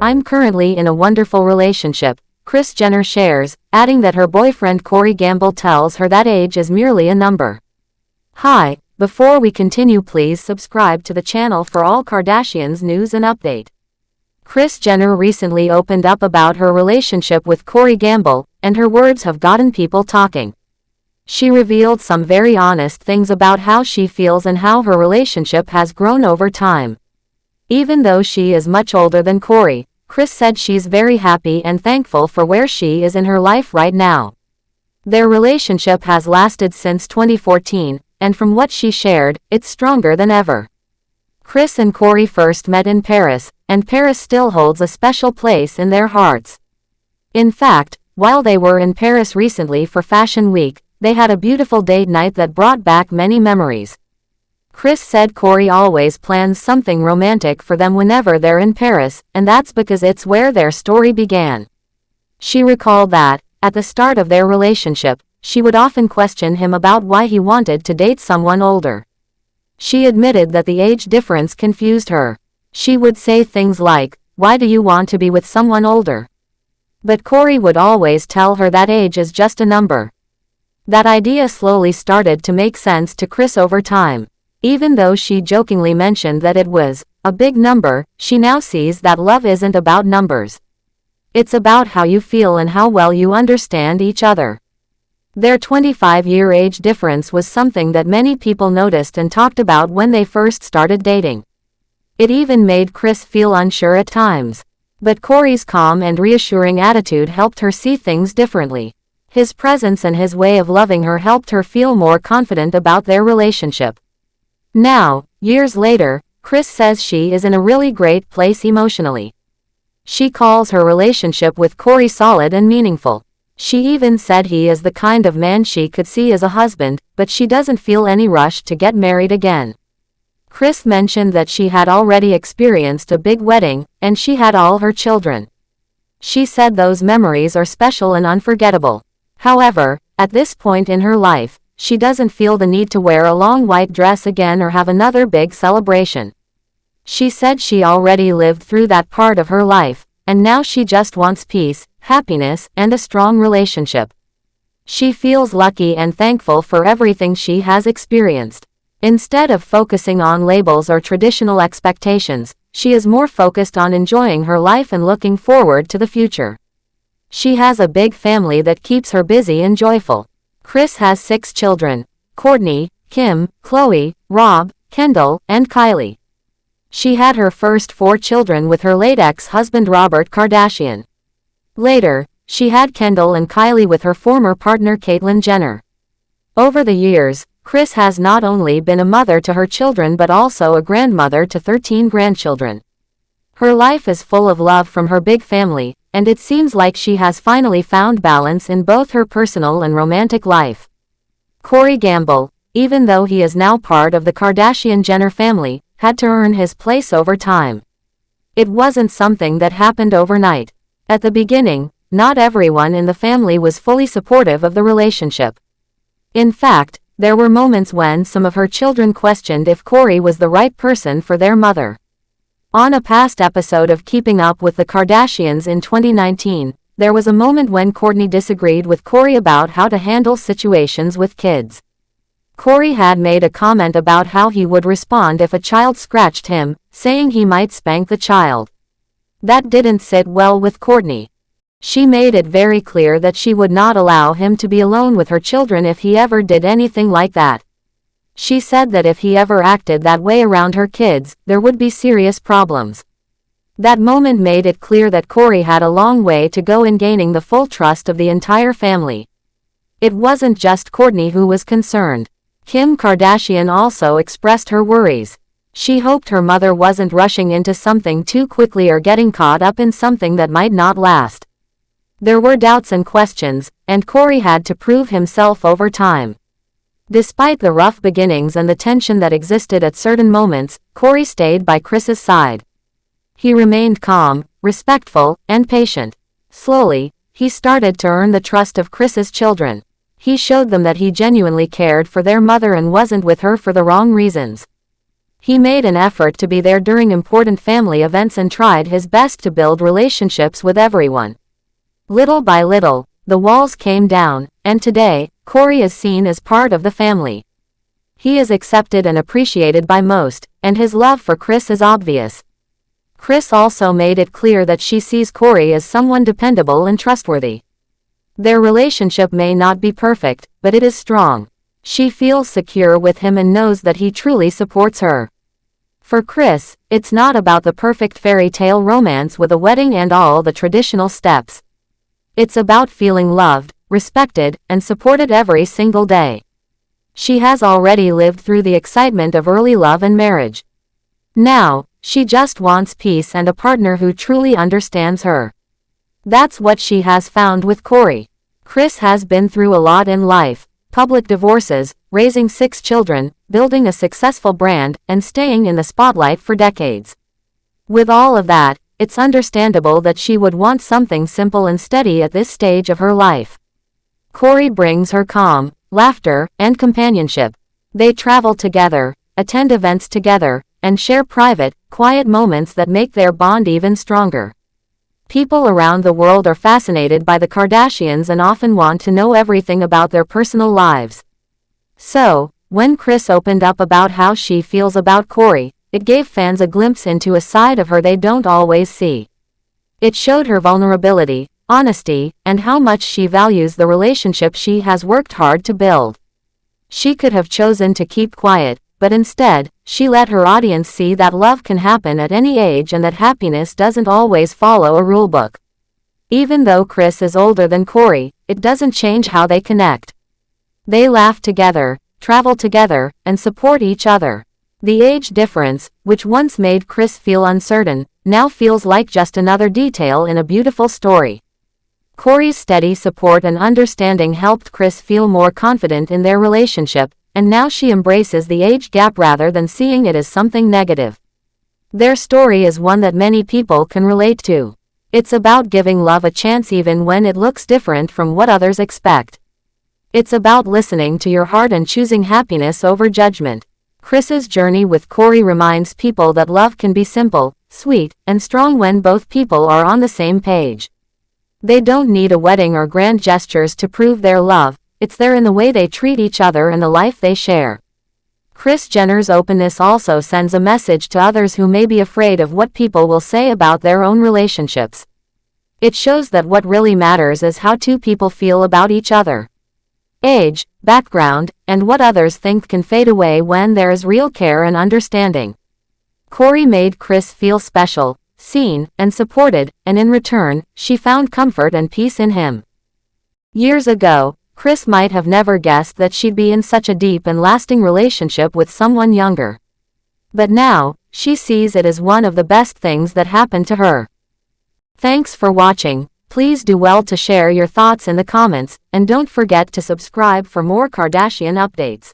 "I'm currently in a wonderful relationship," Kris Jenner shares, adding that her boyfriend Corey Gamble tells her that age is merely a number. Hi, before we continue, please subscribe to the channel for all Kardashians news and update. Kris Jenner recently opened up about her relationship with Corey Gamble, and her words have gotten people talking. She revealed some very honest things about how she feels and how her relationship has grown over time. Even though she is much older than Corey, Kris said she's very happy and thankful for where she is in her life right now. Their relationship has lasted since 2014, and from what she shared, it's stronger than ever. Kris and Corey first met in Paris, and Paris still holds a special place in their hearts. In fact, while they were in Paris recently for Fashion Week, they had a beautiful date night that brought back many memories. Kris said Corey always plans something romantic for them whenever they're in Paris, and that's because it's where their story began. She recalled that, at the start of their relationship, she would often question him about why he wanted to date someone older. She admitted that the age difference confused her. She would say things like, "Why do you want to be with someone older?" But Corey would always tell her that age is just a number. That idea slowly started to make sense to Kris over time. Even though she jokingly mentioned that it was a big number, she now sees that love isn't about numbers. It's about how you feel and how well you understand each other. Their 25-year age difference was something that many people noticed and talked about when they first started dating. It even made Kris feel unsure at times. But Corey's calm and reassuring attitude helped her see things differently. His presence and his way of loving her helped her feel more confident about their relationship. Now, years later, Kris says she is in a really great place emotionally. She calls her relationship with Corey solid and meaningful. She even said he is the kind of man she could see as a husband, but she doesn't feel any rush to get married again. Kris mentioned that she had already experienced a big wedding, and she had all her children. She said those memories are special and unforgettable. However, at this point in her life, she doesn't feel the need to wear a long white dress again or have another big celebration. She said she already lived through that part of her life, and now she just wants peace, happiness, and a strong relationship. She feels lucky and thankful for everything she has experienced. Instead of focusing on labels or traditional expectations, she is more focused on enjoying her life and looking forward to the future. She has a big family that keeps her busy and joyful. Kris has 6 children: Kourtney, Kim, Khloe, Rob, Kendall, and Kylie. She had her first 4 children with her late ex-husband Robert Kardashian. Later, she had Kendall and Kylie with her former partner Caitlyn Jenner. Over the years, Kris has not only been a mother to her children but also a grandmother to 13 grandchildren. Her life is full of love from her big family, and it seems like she has finally found balance in both her personal and romantic life. Corey Gamble, even though he is now part of the Kardashian-Jenner family, had to earn his place over time. It wasn't something that happened overnight. At the beginning, not everyone in the family was fully supportive of the relationship. In fact, there were moments when some of her children questioned if Corey was the right person for their mother. On a past episode of Keeping Up with the Kardashians in 2019, there was a moment when Kourtney disagreed with Corey about how to handle situations with kids. Corey had made a comment about how he would respond if a child scratched him, saying he might spank the child. That didn't sit well with Kourtney. She made it very clear that she would not allow him to be alone with her children if he ever did anything like that. She said that if he ever acted that way around her kids, there would be serious problems. That moment made it clear that Corey had a long way to go in gaining the full trust of the entire family. It wasn't just Kourtney who was concerned. Kim Kardashian also expressed her worries. She hoped her mother wasn't rushing into something too quickly or getting caught up in something that might not last. There were doubts and questions, and Corey had to prove himself over time. Despite the rough beginnings and the tension that existed at certain moments, Corey stayed by Kris's side. He remained calm, respectful, and patient. Slowly, he started to earn the trust of Kris's children. He showed them that he genuinely cared for their mother and wasn't with her for the wrong reasons. He made an effort to be there during important family events and tried his best to build relationships with everyone. Little by little, the walls came down, and today, Corey is seen as part of the family. He is accepted and appreciated by most, and his love for Kris is obvious. Kris also made it clear that she sees Corey as someone dependable and trustworthy. Their relationship may not be perfect, but it is strong. She feels secure with him and knows that he truly supports her. For Kris, it's not about the perfect fairy tale romance with a wedding and all the traditional steps. It's about feeling loved, respected, and supported every single day. She has already lived through the excitement of early love and marriage. Now, she just wants peace and a partner who truly understands her. That's what she has found with Corey. Kris has been through a lot in life: public divorces, raising 6 children, building a successful brand, and staying in the spotlight for decades. With all of that, it's understandable that she would want something simple and steady at this stage of her life. Corey brings her calm, laughter, and companionship. They travel together, attend events together, and share private, quiet moments that make their bond even stronger. People around the world are fascinated by the Kardashians and often want to know everything about their personal lives. So, when Kris opened up about how she feels about Corey, it gave fans a glimpse into a side of her they don't always see. It showed her vulnerability, honesty, and how much she values the relationship she has worked hard to build. She could have chosen to keep quiet, but instead, she let her audience see that love can happen at any age and that happiness doesn't always follow a rulebook. Even though Kris is older than Corey, it doesn't change how they connect. They laugh together, travel together, and support each other. The age difference, which once made Kris feel uncertain, now feels like just another detail in a beautiful story. Corey's steady support and understanding helped Kris feel more confident in their relationship, and now she embraces the age gap rather than seeing it as something negative. Their story is one that many people can relate to. It's about giving love a chance even when it looks different from what others expect. It's about listening to your heart and choosing happiness over judgment. Kris's journey with Corey reminds people that love can be simple, sweet, and strong when both people are on the same page. They don't need a wedding or grand gestures to prove their love. It's there in the way they treat each other and the life they share. Kris Jenner's openness also sends a message to others who may be afraid of what people will say about their own relationships. It shows that what really matters is how 2 people feel about each other. Age, background, and what others think can fade away when there is real care and understanding. Corey made Kris feel special, seen, and supported, and in return, she found comfort and peace in him. Years ago, Kris might have never guessed that she'd be in such a deep and lasting relationship with someone younger. But now, she sees it as one of the best things that happened to her. Thanks for watching. Please do well to share your thoughts in the comments, and don't forget to subscribe for more Kardashian updates.